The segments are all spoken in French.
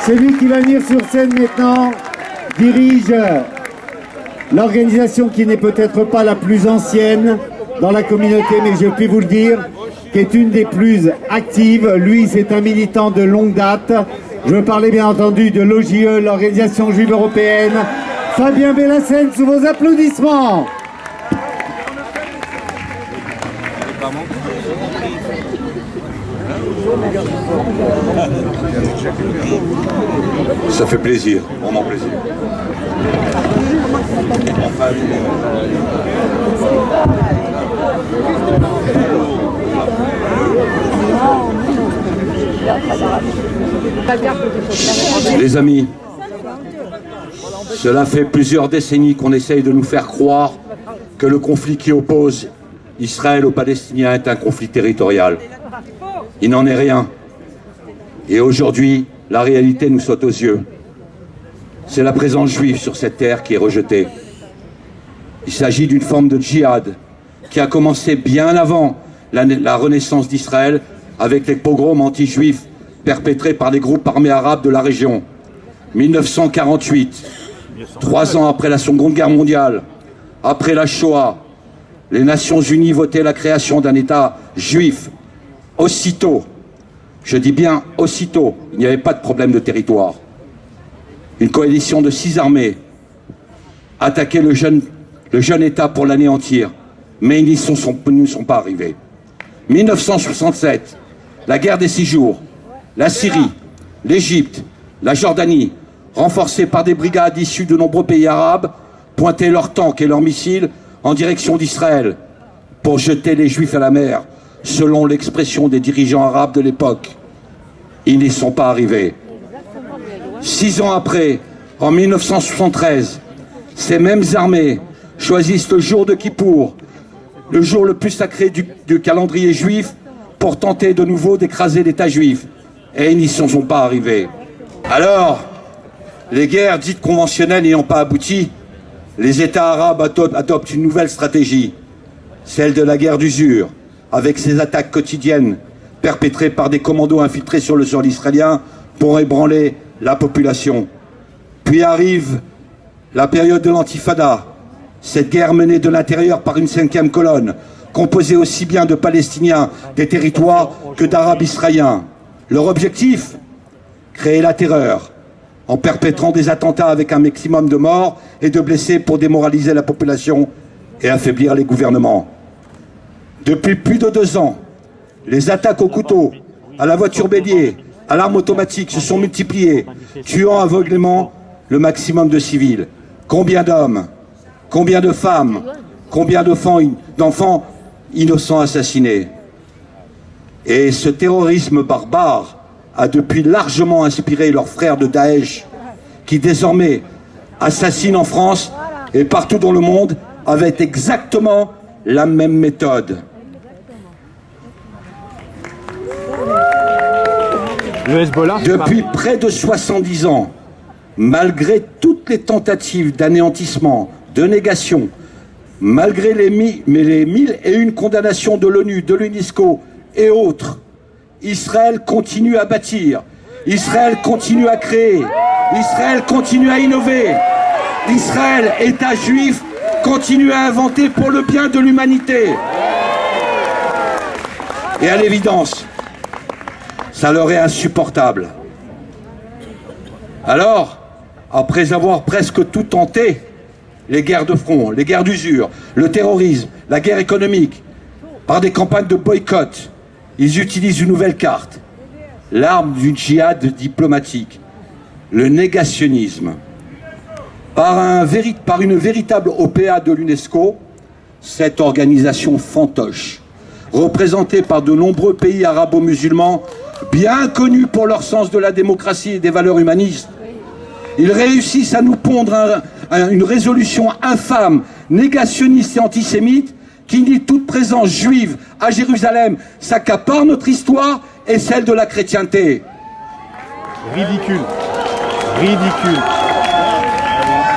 Celui qui va venir sur scène maintenant dirige l'organisation qui n'est peut-être pas la plus ancienne dans la communauté, mais je puis vous le dire, qui est une des plus actives. Lui, c'est un militant de longue date. Je veux parler bien entendu de l'OJE, l'Organisation Juive Européenne. Fabien Bellassène, sous vos applaudissements. Ça fait plaisir, vraiment plaisir. Les amis, cela fait plusieurs décennies qu'on essaye de nous faire croire que le conflit qui oppose Israël aux Palestiniens est un conflit territorial. Il n'en est rien. Et aujourd'hui, la réalité nous saute aux yeux. C'est la présence juive sur cette terre qui est rejetée. Il s'agit d'une forme de djihad qui a commencé bien avant la renaissance d'Israël avec les pogroms anti-juifs perpétrés par les groupes armés arabes de la région. 1948, 3 ans après la Seconde Guerre mondiale, après la Shoah, les Nations Unies votaient la création d'un État juif. Aussitôt, je dis bien aussitôt, il n'y avait pas de problème de territoire. Une coalition de 6 armées attaquait le jeune État pour l'anéantir, mais ils ne sont pas arrivés. 1967, la guerre des 6 jours, la Syrie, l'Égypte, la Jordanie, renforcées par des brigades issues de nombreux pays arabes, pointaient leurs tanks et leurs missiles en direction d'Israël pour jeter les Juifs à la mer, selon l'expression des dirigeants arabes de l'époque. Ils n'y sont pas arrivés. 6 ans après, en 1973, ces mêmes armées choisissent le jour de Kippour, le jour le plus sacré du calendrier juif, pour tenter de nouveau d'écraser l'État juif. Et ils n'y sont pas arrivés. Alors, les guerres dites conventionnelles n'ayant pas abouti, les États arabes adoptent une nouvelle stratégie, celle de la guerre d'usure, avec ses attaques quotidiennes perpétrées par des commandos infiltrés sur le sol israélien pour ébranler la population. Puis arrive la période de l'Intifada, cette guerre menée de l'intérieur par une 5e colonne, composée aussi bien de Palestiniens des territoires que d'Arabes israéliens. Leur objectif ? Créer la terreur, en perpétrant des attentats avec un maximum de morts et de blessés pour démoraliser la population et affaiblir les gouvernements. Depuis plus de 2 ans, les attaques au couteau, à la voiture bélier, à l'arme automatique se sont multipliées, tuant aveuglément le maximum de civils. Combien d'hommes, combien de femmes, combien d'enfants innocents assassinés. Et ce terrorisme barbare a depuis largement inspiré leurs frères de Daesh, qui désormais assassinent en France et partout dans le monde avec exactement la même méthode. Depuis près de 70 ans, malgré toutes les tentatives d'anéantissement, de négation, malgré les 1001 condamnations de l'ONU, de l'UNESCO et autres, Israël continue à bâtir, Israël continue à créer, Israël continue à innover, Israël, État juif, continue à inventer pour le bien de l'humanité. Et à l'évidence, ça leur est insupportable. Alors, après avoir presque tout tenté, les guerres de front, les guerres d'usure, le terrorisme, la guerre économique, par des campagnes de boycott, ils utilisent une nouvelle carte, l'arme du djihad diplomatique, le négationnisme. Par une véritable OPA de l'UNESCO, cette organisation fantoche, représentée par de nombreux pays arabo-musulmans, bien connus pour leur sens de la démocratie et des valeurs humanistes, ils réussissent à nous pondre une résolution infâme, négationniste et antisémite, qui nie toute présence juive à Jérusalem, s'accapare notre histoire et celle de la chrétienté. Ridicule. Ridicule.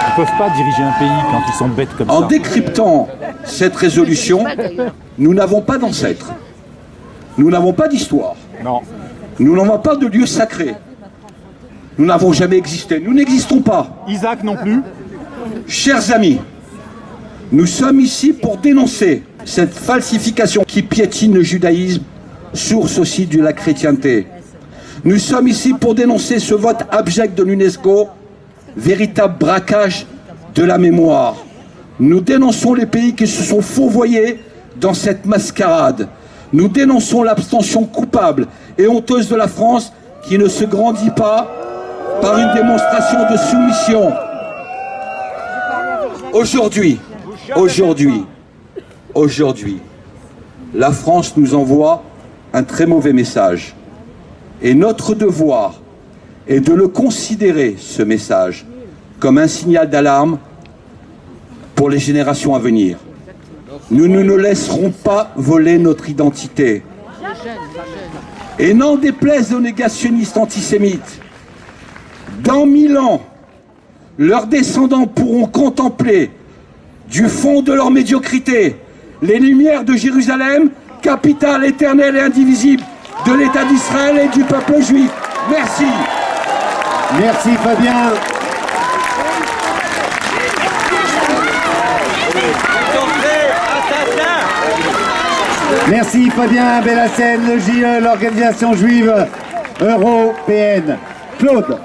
Ils ne peuvent pas diriger un pays quand ils sont bêtes comme ça. En décryptant cette résolution, nous n'avons pas d'ancêtres. Nous n'avons pas d'histoire. Non. Nous n'avons pas de lieu sacré. Nous n'avons jamais existé. Nous n'existons pas. Isaac non plus. Chers amis, nous sommes ici pour dénoncer cette falsification qui piétine le judaïsme, source aussi de la chrétienté. Nous sommes ici pour dénoncer ce vote abject de l'UNESCO, véritable braquage de la mémoire. Nous dénonçons les pays qui se sont fourvoyés dans cette mascarade. Nous dénonçons l'abstention coupable et honteuse de la France qui ne se grandit pas par une démonstration de soumission. Aujourd'hui, la France nous envoie un très mauvais message. Et notre devoir est de le considérer, ce message, comme un signal d'alarme pour les générations à venir. Nous ne nous laisserons pas voler notre identité. Et n'en déplaise aux négationnistes antisémites, dans 1000 ans, leurs descendants pourront contempler, du fond de leur médiocrité, les lumières de Jérusalem, capitale éternelle et indivisible de l'État d'Israël et du peuple juif. Merci. Merci Fabien. Merci Fabien Bellassène, le JE, l'organisation juive européenne. Claude.